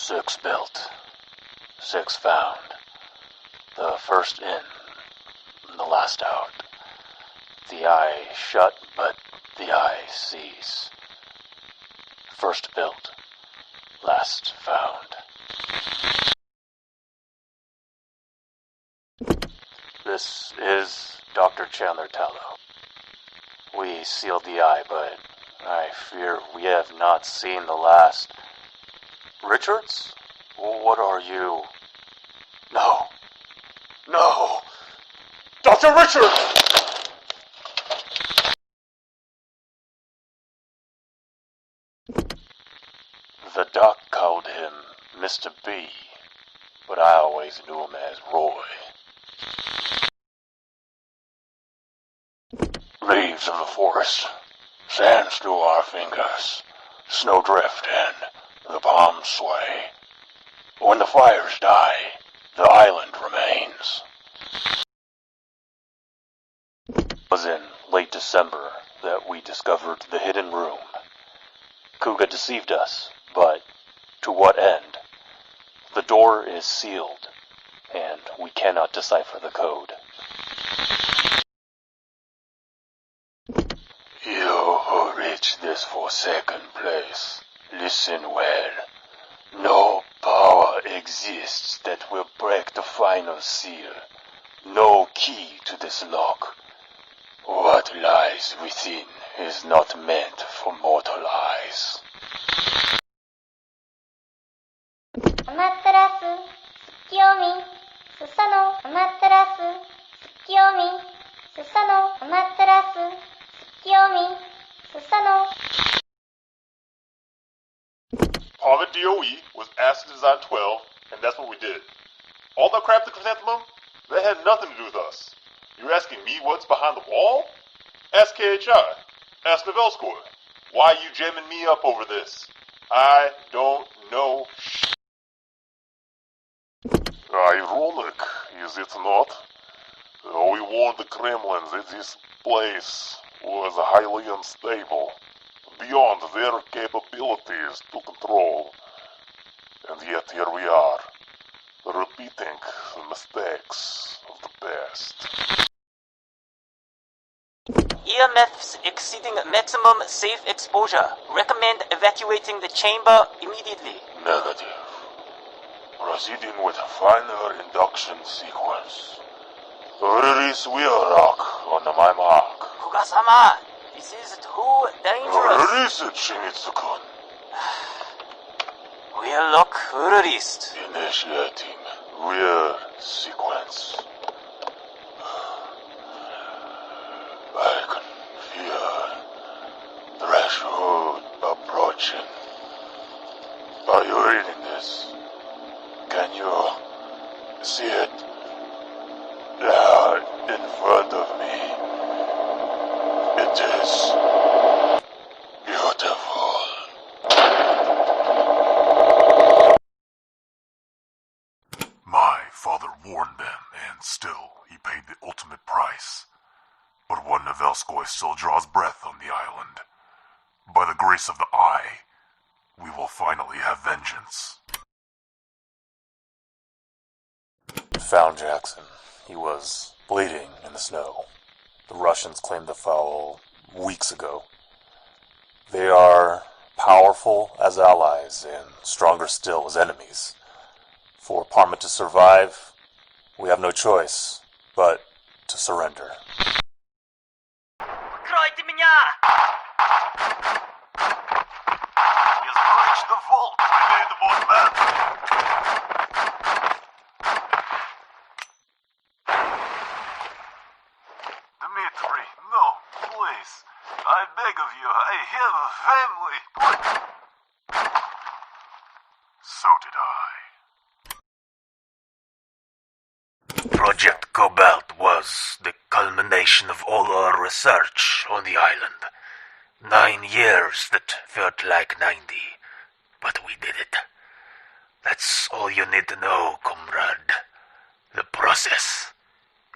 6 built, 6 found. The first in, the last out. The eye shut, but the eye sees. First built, last found. This is Dr. Chandler Tallow. We sealed the eye, but I fear we have not seen the last. Richards? What are you? No. No! Dr. Richards! The doc called him Mr. B, but I always knew him as Roy. Leaves of the forest, sands through our fingers, snowdrift and the palms sway. When the fires die, the island remains. It was in late December that we discovered the hidden room. QuaKe deceived us, but to what end? The door is sealed, and we cannot decipher the code. You who reach this forsaken place, listen well. No power exists that will break the final seal. No key to this lock. What lies within is not meant for mortal eyes. 아마테라스 스키오미 스사노 아마테라스 스키오미 스사노 아마테라스 스키오미 스사노. Harvard DOE was asked to design 12, and that's what we did. All that crap the chrysanthemum, that had nothing to do with us. You're asking me what's behind the wall? Ask KHI. Ask Novelskoy. Why are you jamming me up over this? I don't know. Ironic, is it not? We warned the Kremlin that this place was highly unstable, beyond their capabilities to control. And yet here we are, repeating the mistakes of the past. EMFs exceeding maximum safe exposure. Recommend evacuating the chamber immediately. Negative. Proceeding with final induction sequence. Release wheel rock on my mark. Kuga-sama, this is too dangerous. Release it, Shimizu-kun. We'll look released. Initiating rear sequence. I can feel threshold approaching. Are you reading this? Can you see it? There in front of me. It is beautiful. My father warned them, and still he paid the ultimate price. But one Novelskoy still draws breath on the island. By the grace of the Eye, we will finally have vengeance. Found Jackson. He was bleeding in the snow. The Russians claimed the foul weeks ago. They are powerful as allies and stronger still as enemies. For Parma to survive, we have no choice but to surrender. Откройте меня! He has breached the vault! Remain the most man! Dmitri, no, please. I beg of you, I have a family. Please. So did I. Project Cobalt was the culmination of all our research on the island. 9 years that felt like 90, but we did it. That's all you need to know, comrade. The process.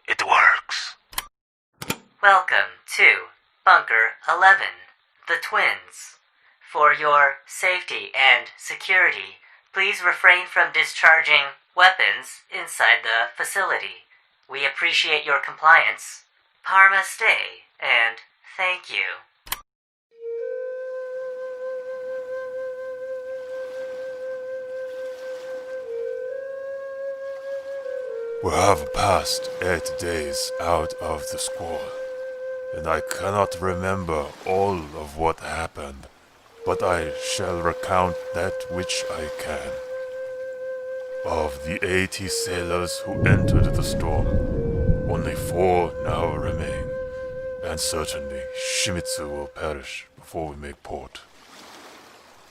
It works. Welcome to Bunker 11, the Twins. For your safety and security, Please refrain from discharging weapons inside the facility. We appreciate your compliance. Parma stay, and thank you. We have passed 8 days out of the squall, and I cannot remember all of what happened, but I shall recount that which I can. Of the 80 sailors who entered the storm, only 4 now remain, and certainly Shimizu will perish before we make port.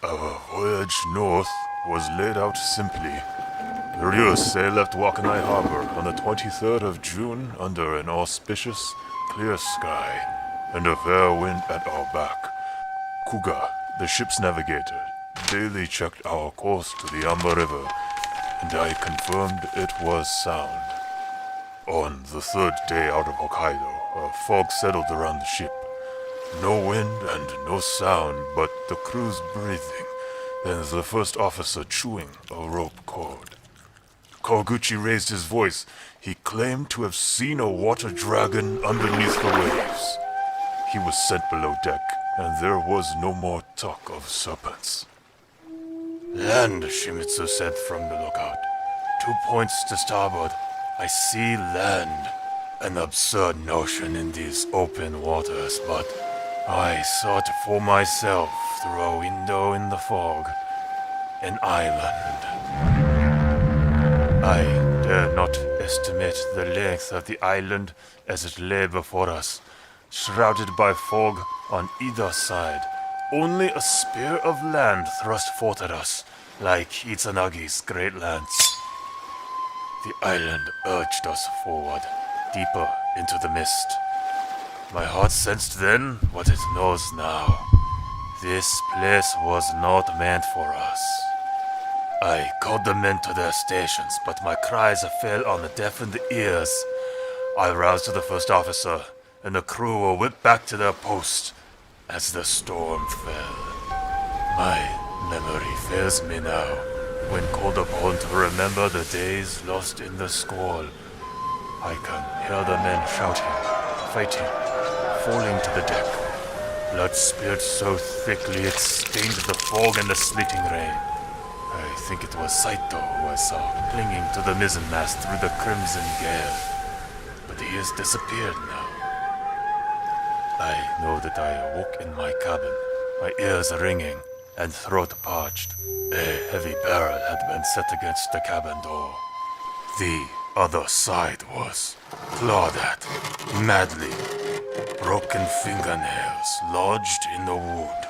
Our voyage north was laid out simply. The Ryusei left Wakanai Harbor on the 23rd of June under an auspicious, clear sky and a fair wind at our back. Kuga, the ship's navigator, daily checked our course to the Amba River, and I confirmed it was sound. On the 3rd day out of Hokkaido, a fog settled around the ship. No wind and no sound, but the crew's breathing, and the first officer chewing a rope cord. Kawaguchi raised his voice. He claimed to have seen a water dragon underneath the waves. He was sent below deck, and there was no more talk of serpents. Land, Shimizu said from the lookout. 2 points to starboard. I see land. An absurd notion in these open waters, but I saw it for myself through a window in the fog. An island. I dare not estimate the length of the island as it lay before us, shrouded by fog on either side. Only a spear of land thrust forth at us, like Itsanagi's great lance. The island urged us forward, deeper into the mist. My heart sensed then what it knows now. This place was not meant for us. I called the men to their stations, but my cries fell on deafened ears. I roused the first officer, and the crew were whipped back to their post as the storm fell. My memory fails me now, when called upon to remember the days lost in the squall. I can hear the men shouting, fighting, falling to the deck. Blood spilled so thickly it stained the fog and the sleeting rain. I think it was Saito who I saw clinging to the mizzenmast through the crimson gale. But he has disappeared now. I know that I awoke in my cabin, my ears ringing and throat parched. A heavy barrel had been set against the cabin door. The other side was clawed at, madly. Broken fingernails lodged in the wood.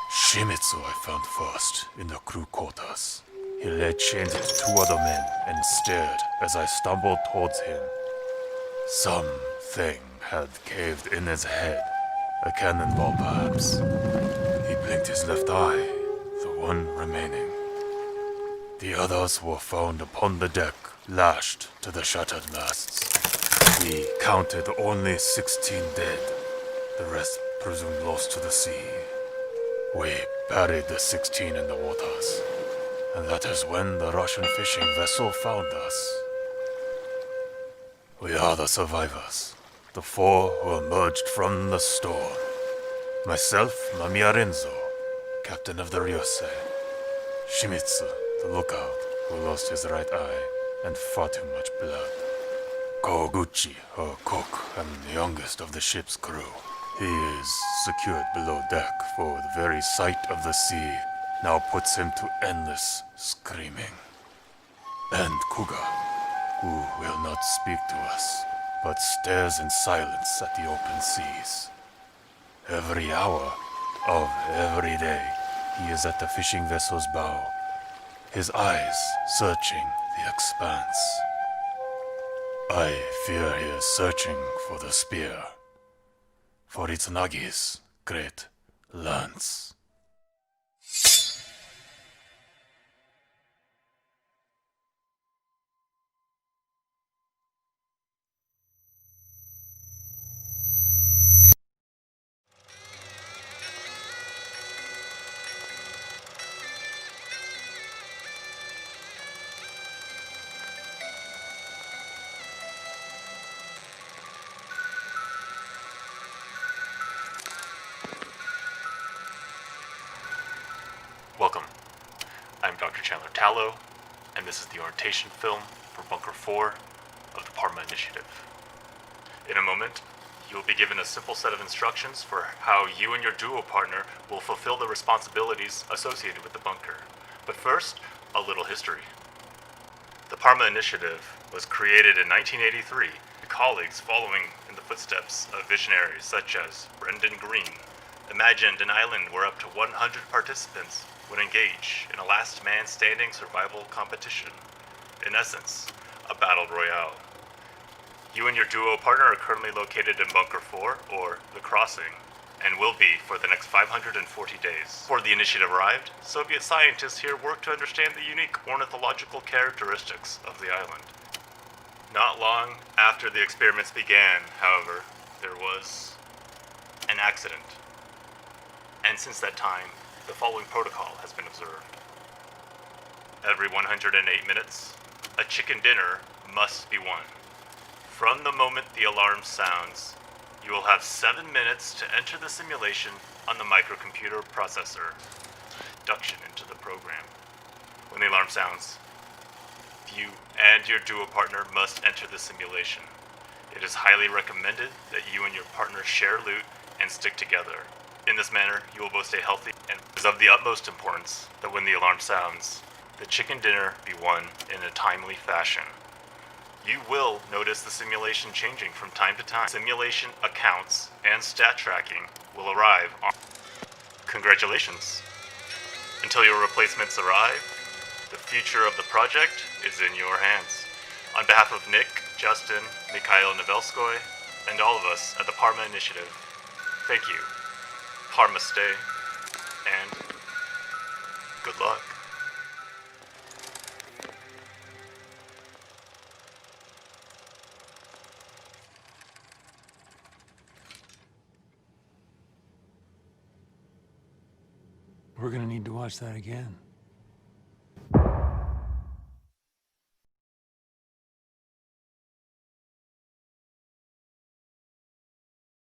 Shimizu I found first, in the crew quarters. He lay chained to 2 other men and stared as I stumbled towards him. Something had caved in his head, a cannonball perhaps. He blinked his left eye, the one remaining. The others were found upon the deck, lashed to the shattered masts. We counted only 16 dead, the rest presumed lost to the sea. We buried the 16 in the waters, and that is when the Russian fishing vessel found us. We are the survivors, the 4 who emerged from the storm. Myself, Mamiya Renzo, captain of the Ryusei. Shimizu, the lookout, who lost his right eye and far too much blood. Kawaguchi, her cook and the youngest of the ship's crew. He is secured below deck, for the very sight of the sea now puts him to endless screaming. And Kuga, who will not speak to us, but stares in silence at the open seas. Every hour of every day, he is at the fishing vessel's bow, his eyes searching the expanse. I fear he is searching for the spear, for Itsanagi's great lance. I'm Dr. Chandler Tallow, and this is the orientation film for Bunker 4 of the Parma Initiative. In a moment, you will be given a simple set of instructions for how you and your duo partner will fulfill the responsibilities associated with the bunker. But first, a little history. The Parma Initiative was created in 1983 by colleagues following in the footsteps of visionaries such as Brendan Green imagined an island where up to 100 participants would engage in a last man standing survival competition. In essence, a battle royale. You and your duo partner are currently located in Bunker 4, or The Crossing, and will be for the next 540 days. Before the initiative arrived, Soviet scientists here worked to understand the unique ornithological characteristics of the island. Not long after the experiments began, however, there was an accident. And since that time, the following protocol has been observed. Every 108 minutes, a chicken dinner must be won. From the moment the alarm sounds, you will have 7 minutes to enter the simulation on the microcomputer processor. Induction into the program. When the alarm sounds, you and your duo partner must enter the simulation. It is highly recommended that you and your partner share loot and stick together. In this manner, you will both stay healthy, and it is of the utmost importance that when the alarm sounds, the chicken dinner be won in a timely fashion. You will notice the simulation changing from time to time. Simulation accounts and stat tracking will arrive on... Congratulations! Until your replacements arrive, the future of the project is in your hands. On behalf of Nick, Justin, Mikhail Novelskoy, and all of us at the Parma Initiative, thank you. Parma stay, and good luck. We're gonna need to watch that again.